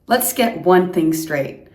Let's get one thing straight.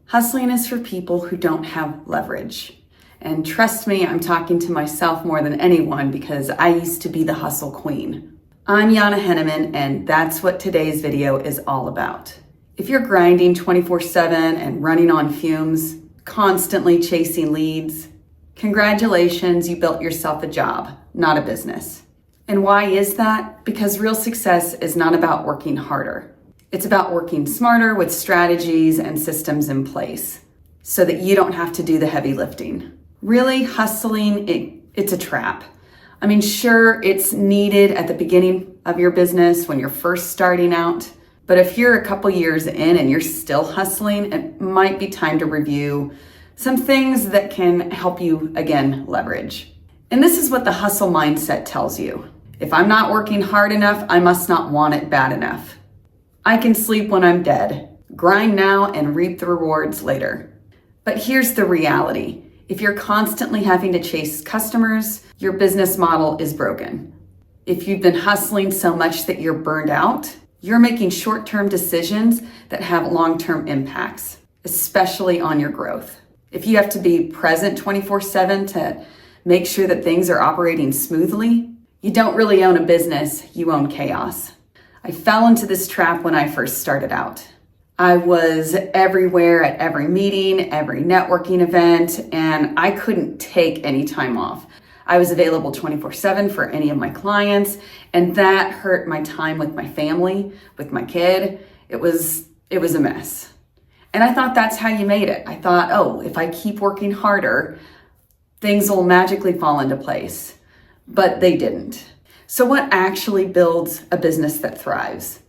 Hustling is for people who don't have leverage. And trust me, I'm talking to myself more than anyone because I used to be the hustle queen. I'm Yana Henneman, and that's what today's video is all about. If you're grinding 24/7 and running on fumes, constantly chasing leads, congratulations, you built yourself a job, not a business. And why is that? Because real success is not about working harder. It's about working smarter with strategies and systems in place so that you don't have to do the heavy lifting. Really, hustling, it's a trap. I mean, sure, it's needed at the beginning of your business when you're first starting out. But if you're a couple years in and you're still hustling, it might be time to review some things that can help you, again, leverage. And this is what the hustle mindset tells you. If I'm not working hard enough, I must not want it bad enough. I can sleep when I'm dead. Grind now and reap the rewards later. But here's the reality. If you're constantly having to chase customers, your business model is broken. If you've been hustling so much that you're burned out, you're making short-term decisions that have long-term impacts, especially on your growth. If you have to be present 24/7 to make sure that things are operating smoothly, you don't really own a business, you own chaos. I fell into this trap when I first started out. I was everywhere at every meeting, every networking event, and I couldn't take any time off. I was available 24/7 for any of my clients, and that hurt my time with my family, with my kid. It was a mess. And I thought that's how you made it. I thought, oh, if I keep working harder, things will magically fall into place. But they didn't. So what actually builds a business that thrives?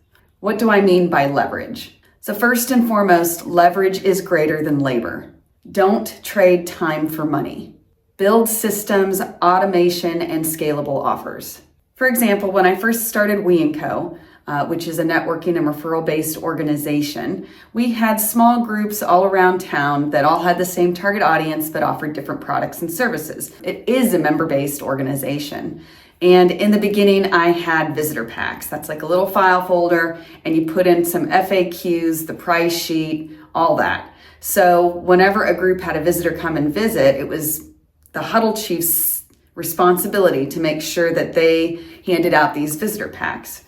What do I mean by leverage? So first and foremost, leverage is greater than labor. Don't trade time for money. Build systems, automation, and scalable offers. For example, when I first started We&Co, which is a networking and referral-based organization, we had small groups all around town that all had the same target audience but offered different products and services. It is a member-based organization. And in the beginning, I had visitor packs. That's like a little file folder, and you put in some FAQs, the price sheet, all that. So whenever a group had a visitor come and visit, it was the huddle chief's responsibility to make sure that they handed out these visitor packs.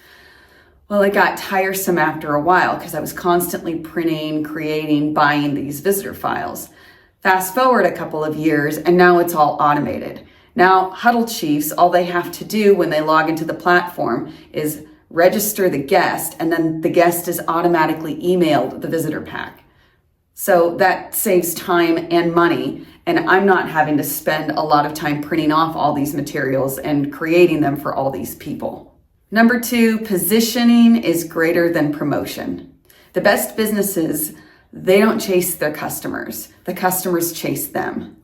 Well, it got tiresome after a while because I was constantly printing, creating, buying these visitor files. Fast forward a couple of years, and now it's all automated. Now, huddle chiefs, all they have to do when they log into the platform is register the guest, and then the guest is automatically emailed the visitor pack. So that saves time and money, and I'm not having to spend a lot of time printing off all these materials and creating them for all these people. Number 2, positioning is greater than promotion. The best businesses, they don't chase their customers. The customers chase them.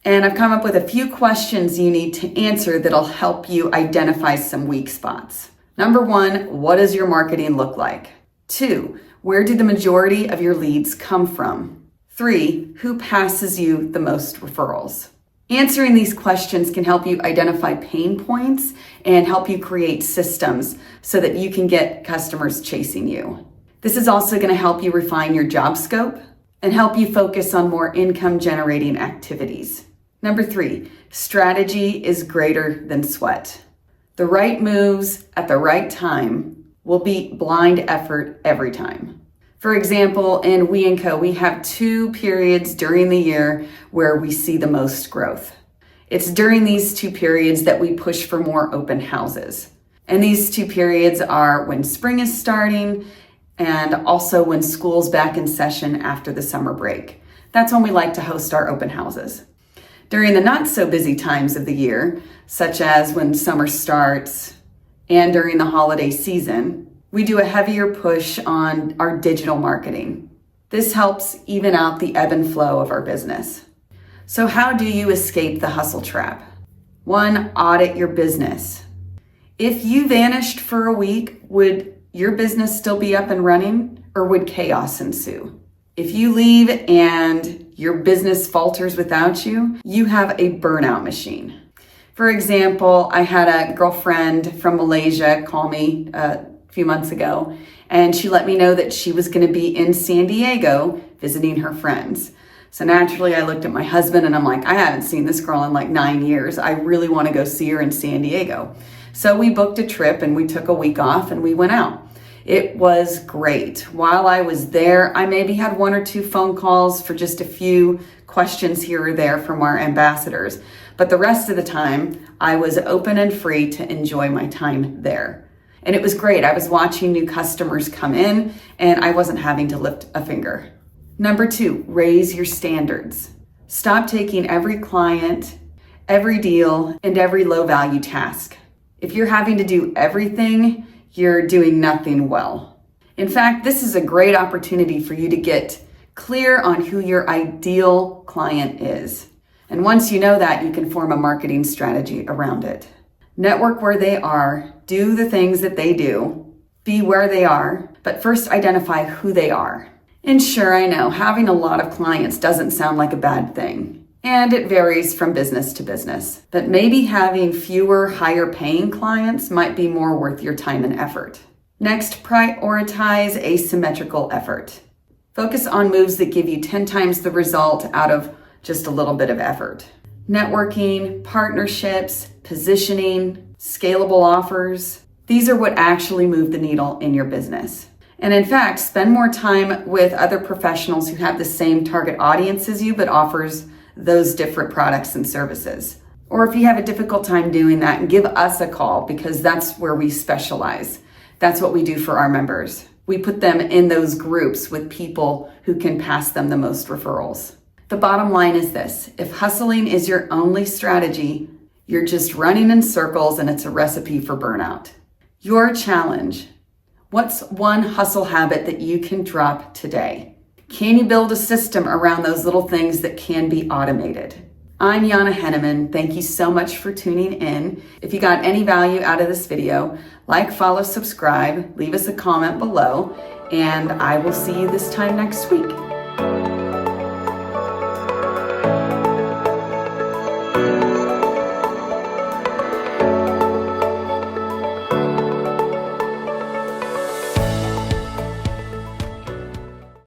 And I've come up with a few questions you need to answer that'll help you identify some weak spots. Number 1, what does your marketing look like? 2, where do the majority of your leads come from? 3, who passes you the most referrals? Answering these questions can help you identify pain points and help you create systems so that you can get customers chasing you. This is also going to help you refine your job scope and help you focus on more income generating activities. Number 3, strategy is greater than sweat. The right moves at the right time will beat blind effort every time. For example, in We&Co, we have 2 periods during the year where we see the most growth. It's during these 2 periods that we push for more open houses. And these 2 periods are when spring is starting and also when school's back in session after the summer break. That's when we like to host our open houses. During the not so busy times of the year, such as when summer starts and during the holiday season, we do a heavier push on our digital marketing. This helps even out the ebb and flow of our business. So how do you escape the hustle trap? 1, audit your business. If you vanished for a week, would your business still be up and running, or would chaos ensue? If you leave and your business falters without you, you have a burnout machine. For example, I had a girlfriend from Malaysia call me a few months ago, And she let me know that she was going to be in San Diego visiting her friends. So naturally, I looked at my husband and I'm like, I haven't seen this girl in like 9 years. I really want to go see her in San Diego. So we booked a trip and we took a week off and we went out. It was great. While I was there, I maybe had 1 or 2 phone calls for just a few questions here or there from our ambassadors. But the rest of the time, I was open and free to enjoy my time there. And it was great. I was watching new customers come in and I wasn't having to lift a finger. Number 2, raise your standards. Stop taking every client, every deal, and every low value task. If you're having to do everything, you're doing nothing well. In fact, this is a great opportunity for you to get clear on who your ideal client is. And once you know that, you can form a marketing strategy around it. Network where they are, do the things that they do, be where they are, but first identify who they are. And sure, I know, having a lot of clients doesn't sound like a bad thing. And it varies from business to business. But maybe having fewer, higher paying clients might be more worth your time and effort. Next, prioritize asymmetrical effort. Focus on moves that give you 10 times the result out of just a little bit of effort. Networking, partnerships, positioning, scalable offers. These are what actually move the needle in your business. And in fact, spend more time with other professionals who have the same target audience as you, but offers those different products and services. Or if you have a difficult time doing that, give us a call because that's where we specialize. That's what we do for our members. We put them in those groups with people who can pass them the most referrals. The bottom line is this: if hustling is your only strategy, you're just running in circles and it's a recipe for burnout. Your challenge: what's one hustle habit that you can drop today? Can you build a system around those little things that can be automated? I'm Yana Henneman. Thank you so much for tuning in. If you got any value out of this video, like, follow, subscribe, leave us a comment below, and I will see you this time next week.